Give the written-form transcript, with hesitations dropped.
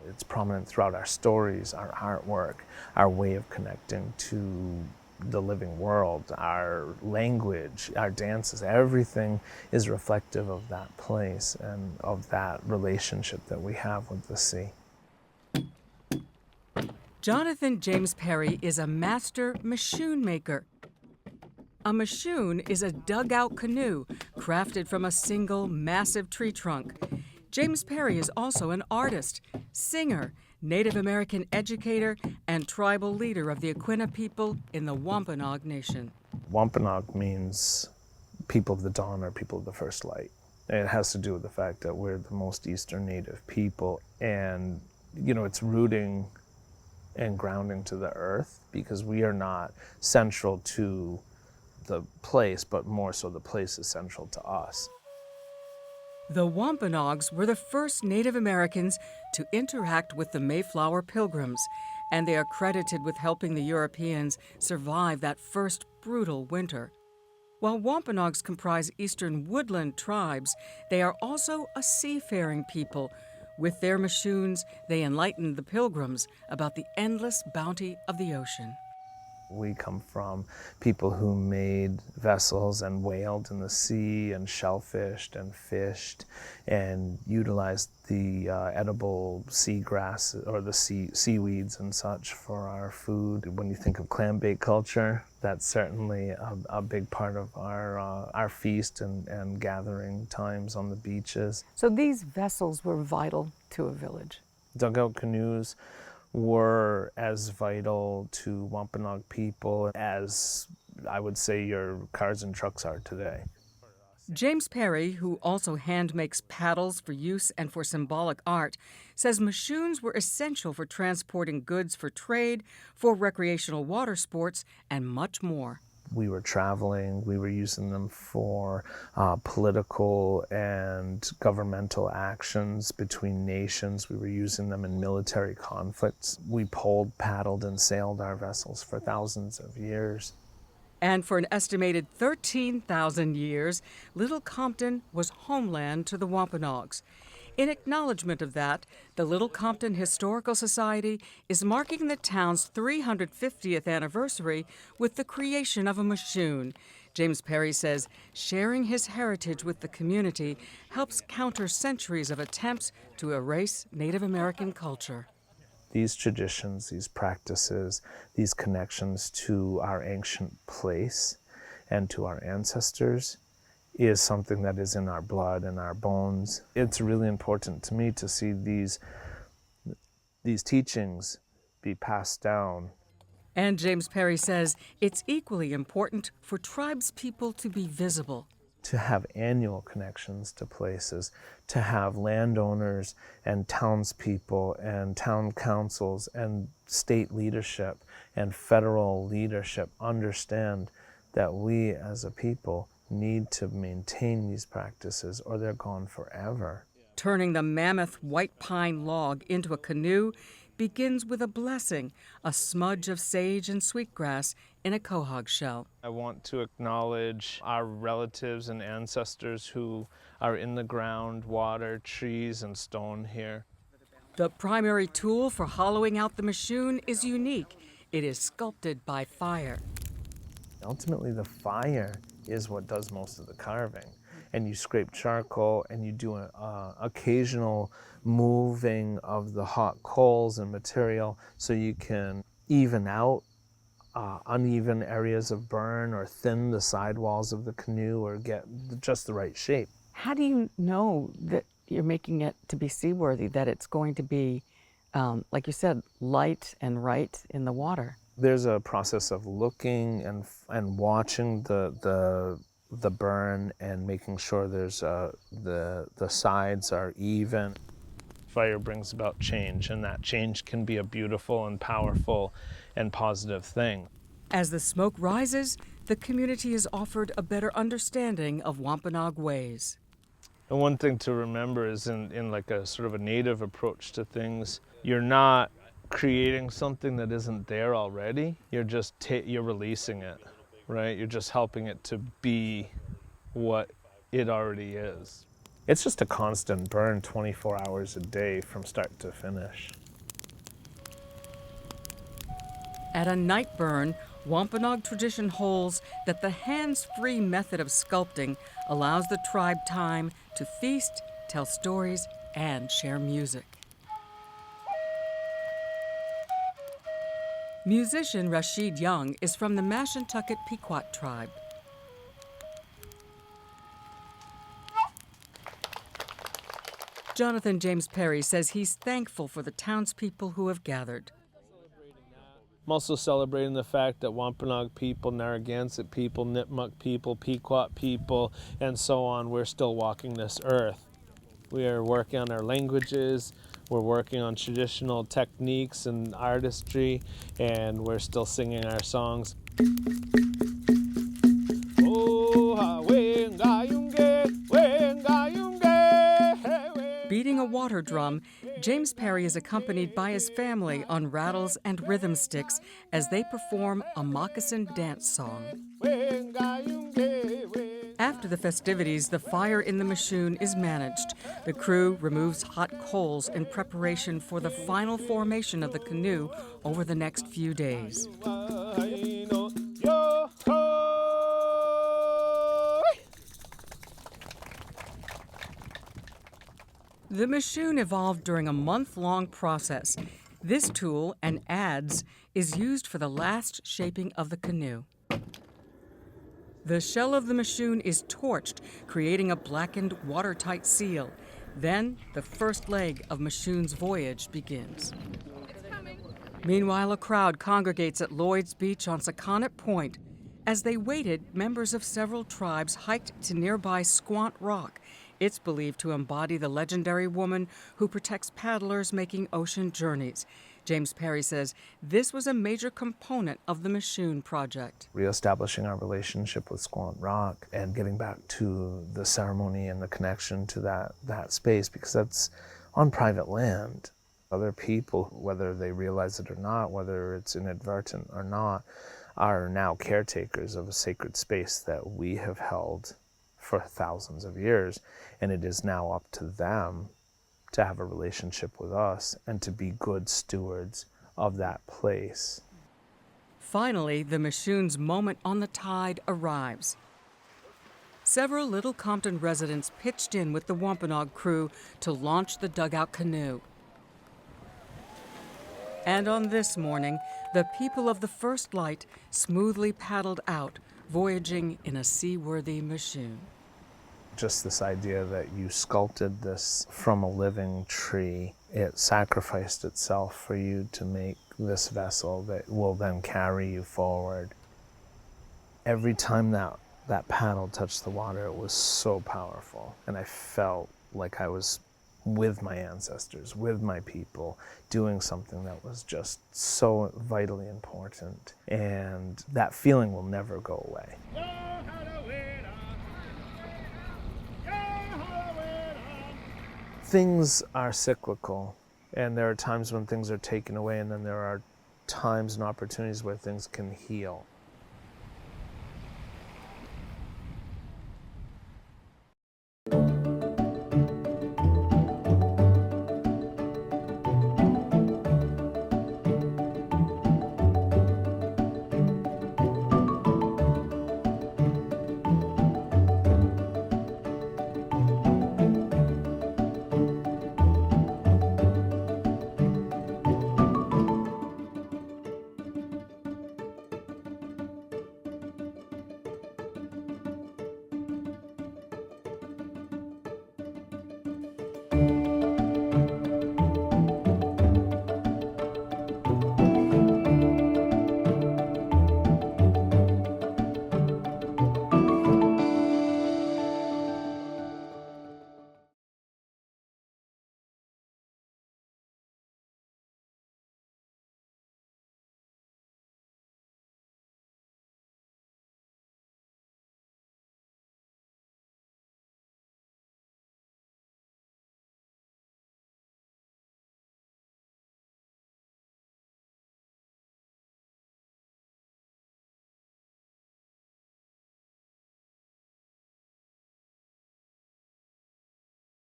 It's prominent throughout our stories, our artwork, our way of connecting to the living world, our language, our dances. Everything is reflective of that place and of that relationship that we have with the sea. Jonathan James Perry is a master mishoon maker. A mishoon is a dugout canoe crafted from a single massive tree trunk. James Perry is also an artist, singer, Native American educator, and tribal leader of the Aquinnah people in the Wampanoag Nation. Wampanoag means people of the dawn or people of the first light. And it has to do with the fact that we're the most eastern native people, and it's rooting and grounding to the earth, because we are not central to the place, but more so the place is central to us. The Wampanoags were the first Native Americans to interact with the Mayflower Pilgrims, and they are credited with helping the Europeans survive that first brutal winter. While Wampanoags comprise eastern woodland tribes, they are also a seafaring people. With their mishoons, they enlightened the Pilgrims about the endless bounty of the ocean. We come from people who made vessels and whaled in the sea and shellfished and fished and utilized the edible seagrass or the seaweeds and such for our food. When you think of clam bake culture, that's certainly a big part of our feast and gathering times on the beaches. So these vessels were vital to a village. Dugout canoes were as vital to Wampanoag people as, I would say, your cars and trucks are today. James Perry, who also hand makes paddles for use and for symbolic art, says mishoons were essential for transporting goods for trade, for recreational water sports, and much more. We were traveling, we were using them for political and governmental actions between nations. We were using them in military conflicts. We poled, paddled, and sailed our vessels for thousands of years. And for an estimated 13,000 years, Little Compton was homeland to the Wampanoags. In acknowledgement of that, the Little Compton Historical Society is marking the town's 350th anniversary with the creation of a mishoon. James Perry says sharing his heritage with the community helps counter centuries of attempts to erase Native American culture. These traditions, these practices, these connections to our ancient place and to our ancestors is something that is in our blood and our bones. It's really important to me to see these teachings be passed down. And James Perry says it's equally important for tribespeople to be visible. To have annual connections to places, to have landowners and townspeople and town councils and state leadership and federal leadership understand that we as a people need to maintain these practices or they're gone forever. Turning the mammoth white pine log into a canoe begins with a blessing, a smudge of sage and sweetgrass in a quahog shell. I want to acknowledge our relatives and ancestors who are in the ground, water, trees, and stone here. The primary tool for hollowing out the mishoon is unique. It is sculpted by fire. Ultimately, the fire is what does most of the carving. And you scrape charcoal and you do an occasional moving of the hot coals and material so you can even out uneven areas of burn or thin the sidewalls of the canoe or get just the right shape. How do you know that you're making it to be seaworthy, that it's going to be, like you said, light and right in the water? There's a process of looking and watching the burn and making sure there's the sides are even. Fire brings about change, and that change can be a beautiful and powerful and positive thing. As the smoke rises, the community is offered a better understanding of Wampanoag ways. And one thing to remember is in like a sort of a native approach to things, you're not creating something that isn't there already. You're just you're releasing it, right? You're just helping it to be what it already is. It's just a constant burn 24 hours a day from start to finish. At a night burn, Wampanoag tradition holds that the hands-free method of sculpting allows the tribe time to feast, tell stories, and share music. Musician Rashid Young is from the Mashantucket Pequot tribe. Jonathan James Perry says he's thankful for the townspeople who have gathered. I'm also celebrating the fact that Wampanoag people, Narragansett people, Nipmuc people, Pequot people, and so on, we're still walking this earth. We are working on our languages, we're working on traditional techniques and artistry, and we're still singing our songs. Beating a water drum, James Perry is accompanied by his family on rattles and rhythm sticks as they perform a moccasin dance song. After the festivities, the fire in the mishoon is managed. The crew removes hot coals in preparation for the final formation of the canoe over the next few days. The mishoon evolved during a month-long process. This tool, an adze, is used for the last shaping of the canoe. The shell of the mishoon is torched, creating a blackened, watertight seal. Then, the first leg of Mishoon's voyage begins. Meanwhile, a crowd congregates at Lloyd's Beach on Sakonnet Point. As they waited, members of several tribes hiked to nearby Squant Rock. It's believed to embody the legendary woman who protects paddlers making ocean journeys. James Perry says this was a major component of the Mishoon project. Reestablishing our relationship with Squant Rock and getting back to the ceremony and the connection to that space, because that's on private land. Other people, whether they realize it or not, whether it's inadvertent or not, are now caretakers of a sacred space that we have held for thousands of years, and it is now up to them to have a relationship with us and to be good stewards of that place. Finally, the Mishoon's moment on the tide arrives. Several Little Compton residents pitched in with the Wampanoag crew to launch the dugout canoe. And on this morning, the people of the first light smoothly paddled out, voyaging in a seaworthy mishoon. Just this idea that you sculpted this from a living tree. It sacrificed itself for you to make this vessel that will then carry you forward. Every time that paddle touched the water, it was so powerful. And I felt like I was with my ancestors, with my people, doing something that was just so vitally important. And that feeling will never go away. Things are cyclical, and there are times when things are taken away, and then there are times and opportunities where things can heal.